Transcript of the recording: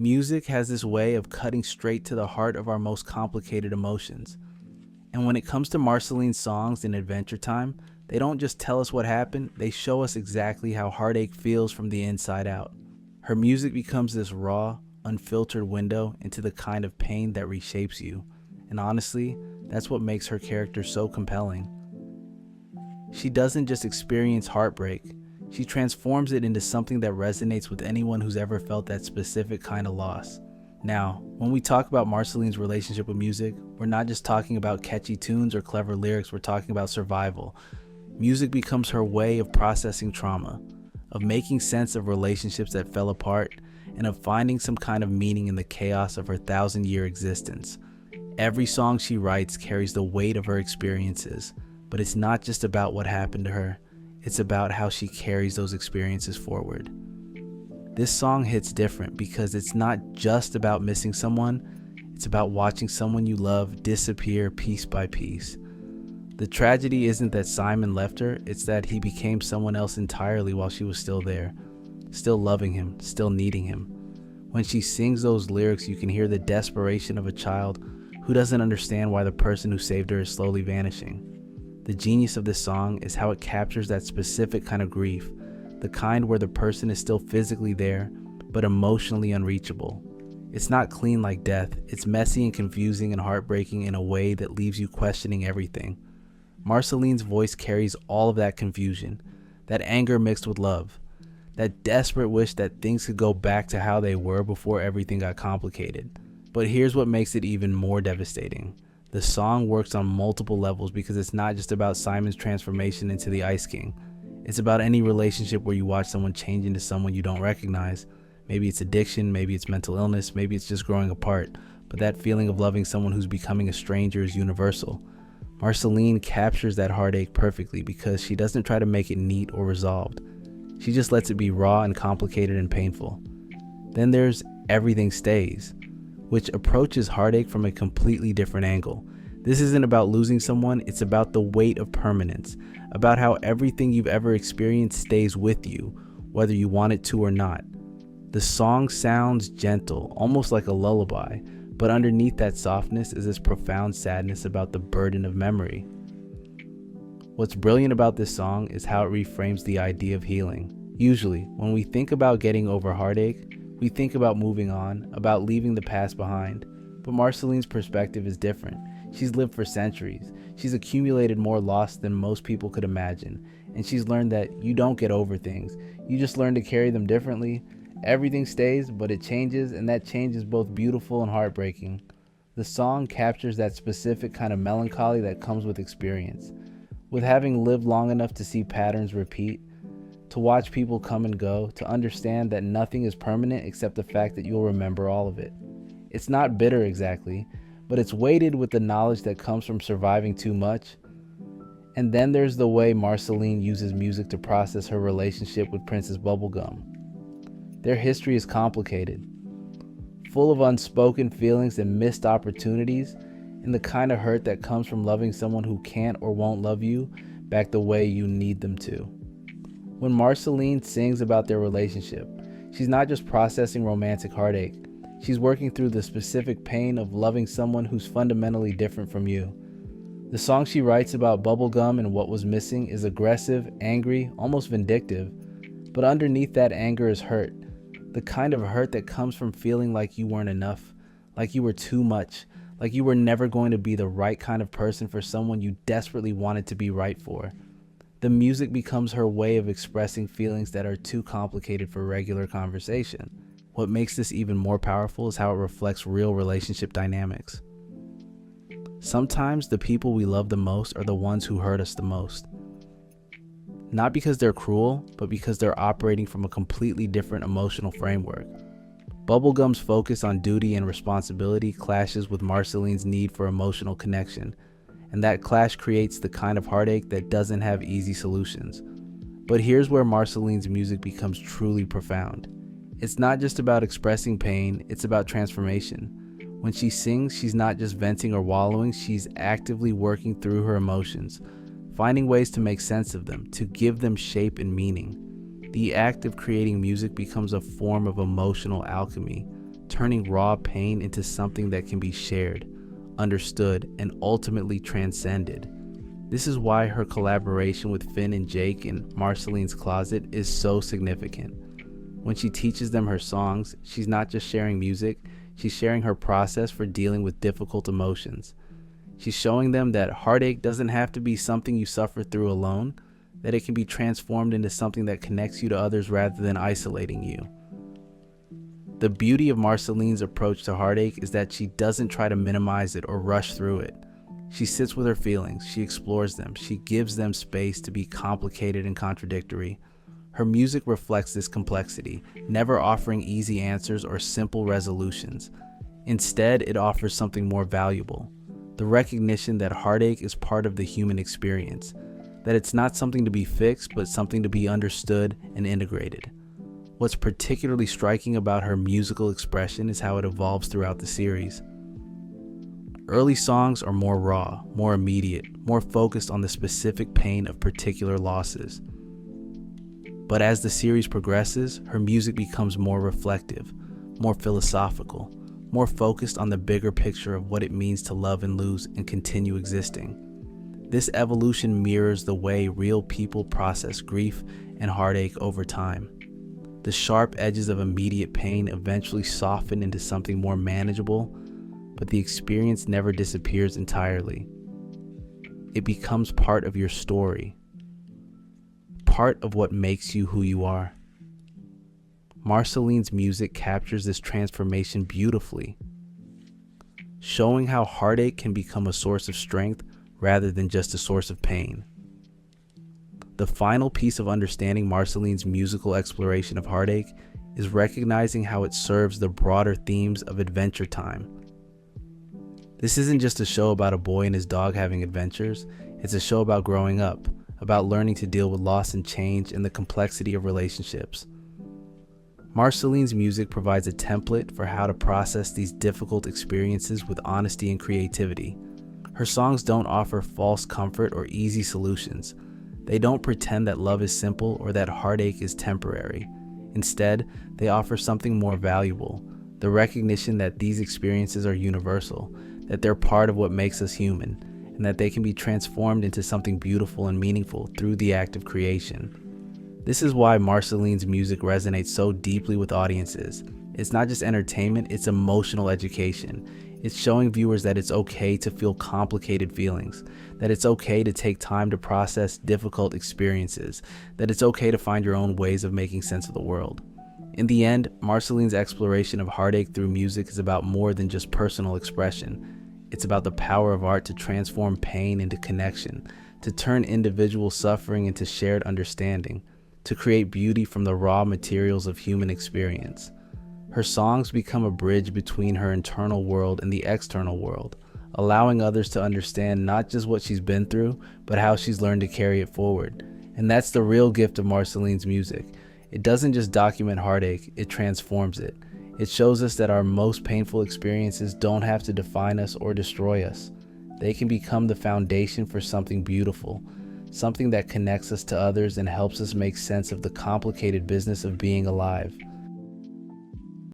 Music has this way of cutting straight to the heart of our most complicated emotions. And when it comes to Marceline's songs in Adventure Time, they don't just tell us what happened, they show us exactly how heartache feels from the inside out. Her music becomes this raw, unfiltered window into the kind of pain that reshapes you. And honestly, that's what makes her character so compelling. She doesn't just experience heartbreak, she transforms it into something that resonates with anyone who's ever felt that specific kind of loss. Now, when we talk about Marceline's relationship with music, we're not just talking about catchy tunes or clever lyrics, we're talking about survival. Music becomes her way of processing trauma, of making sense of relationships that fell apart, and of finding some kind of meaning in the chaos of her 1,000-year existence. Every song she writes carries the weight of her experiences, but it's not just about what happened to her, it's about how she carries those experiences forward. This song hits different because it's not just about missing someone, it's about watching someone you love disappear piece by piece. The tragedy isn't that Simon left her, it's that he became someone else entirely while she was still there, still loving him, still needing him. When she sings those lyrics, you can hear the desperation of a child who doesn't understand why the person who saved her is slowly vanishing. The genius of this song is how it captures that specific kind of grief, the kind where the person is still physically there, but emotionally unreachable. It's not clean like death, it's messy and confusing and heartbreaking in a way that leaves you questioning everything. Marceline's voice carries all of that confusion, that anger mixed with love, that desperate wish that things could go back to how they were before everything got complicated. But here's what makes it even more devastating. The song works on multiple levels because it's not just about Simon's transformation into the Ice King. It's about any relationship where you watch someone change into someone you don't recognize. Maybe it's addiction, maybe it's mental illness, maybe it's just growing apart. But that feeling of loving someone who's becoming a stranger is universal. Marceline captures that heartache perfectly because she doesn't try to make it neat or resolved. She just lets it be raw and complicated and painful. Then there's Everything Stays, which approaches heartache from a completely different angle. This isn't about losing someone, it's about the weight of permanence, about how everything you've ever experienced stays with you, whether you want it to or not. The song sounds gentle, almost like a lullaby, but underneath that softness is this profound sadness about the burden of memory. What's brilliant about this song is how it reframes the idea of healing. Usually, when we think about getting over heartache, we think about moving on, about leaving the past behind. But Marceline's perspective is different. She's lived for centuries. She's accumulated more loss than most people could imagine. And she's learned that you don't get over things. You just learn to carry them differently. Everything stays, but it changes, and that change is both beautiful and heartbreaking. The song captures that specific kind of melancholy that comes with experience. With having lived long enough to see patterns repeat, to watch people come and go, to understand that nothing is permanent except the fact that you'll remember all of it. It's not bitter exactly, but it's weighted with the knowledge that comes from surviving too much. And then there's the way Marceline uses music to process her relationship with Princess Bubblegum. Their history is complicated, full of unspoken feelings and missed opportunities, and the kind of hurt that comes from loving someone who can't or won't love you back the way you need them to. When Marceline sings about their relationship, she's not just processing romantic heartache, she's working through the specific pain of loving someone who's fundamentally different from you. The song she writes about bubblegum and what was missing is aggressive, angry, almost vindictive, but underneath that anger is hurt. The kind of hurt that comes from feeling like you weren't enough, like you were too much, like you were never going to be the right kind of person for someone you desperately wanted to be right for. The music becomes her way of expressing feelings that are too complicated for regular conversation. What makes this even more powerful is how it reflects real relationship dynamics. Sometimes the people we love the most are the ones who hurt us the most. Not because they're cruel, but because they're operating from a completely different emotional framework. Bubblegum's focus on duty and responsibility clashes with Marceline's need for emotional connection, and that clash creates the kind of heartache that doesn't have easy solutions. But here's where Marceline's music becomes truly profound. It's not just about expressing pain, it's about transformation. When she sings, she's not just venting or wallowing, she's actively working through her emotions, finding ways to make sense of them, to give them shape and meaning. The act of creating music becomes a form of emotional alchemy, turning raw pain into something that can be shared, understood, and ultimately transcended. This is why her collaboration with Finn and Jake in Marceline's Closet is so significant. When she teaches them her songs, she's not just sharing music, she's sharing her process for dealing with difficult emotions. She's showing them that heartache doesn't have to be something you suffer through alone, that it can be transformed into something that connects you to others rather than isolating you. The beauty of Marceline's approach to heartache is that she doesn't try to minimize it or rush through it. She sits with her feelings, she explores them, she gives them space to be complicated and contradictory. Her music reflects this complexity, never offering easy answers or simple resolutions. Instead, it offers something more valuable, the recognition that heartache is part of the human experience, that it's not something to be fixed, but something to be understood and integrated. What's particularly striking about her musical expression is how it evolves throughout the series. Early songs are more raw, more immediate, more focused on the specific pain of particular losses. But as the series progresses, her music becomes more reflective, more philosophical, more focused on the bigger picture of what it means to love and lose and continue existing. This evolution mirrors the way real people process grief and heartache over time. The sharp edges of immediate pain eventually soften into something more manageable, but the experience never disappears entirely. It becomes part of your story, part of what makes you who you are. Marceline's music captures this transformation beautifully, showing how heartache can become a source of strength rather than just a source of pain. The final piece of understanding Marceline's musical exploration of heartache is recognizing how it serves the broader themes of Adventure Time. This isn't just a show about a boy and his dog having adventures, it's a show about growing up, about learning to deal with loss and change and the complexity of relationships. Marceline's music provides a template for how to process these difficult experiences with honesty and creativity. Her songs don't offer false comfort or easy solutions. They don't pretend that love is simple or that heartache is temporary. Instead, they offer something more valuable, the recognition that these experiences are universal, that they're part of what makes us human, and that they can be transformed into something beautiful and meaningful through the act of creation. This is why Marceline's music resonates so deeply with audiences. It's not just entertainment, it's emotional education. It's showing viewers that it's okay to feel complicated feelings, that it's okay to take time to process difficult experiences, that it's okay to find your own ways of making sense of the world. In the end, Marceline's exploration of heartache through music is about more than just personal expression. It's about the power of art to transform pain into connection, to turn individual suffering into shared understanding, to create beauty from the raw materials of human experience. Her songs become a bridge between her internal world and the external world, allowing others to understand not just what she's been through, but how she's learned to carry it forward. And that's the real gift of Marceline's music. It doesn't just document heartache, it transforms it. It shows us that our most painful experiences don't have to define us or destroy us. They can become the foundation for something beautiful, something that connects us to others and helps us make sense of the complicated business of being alive.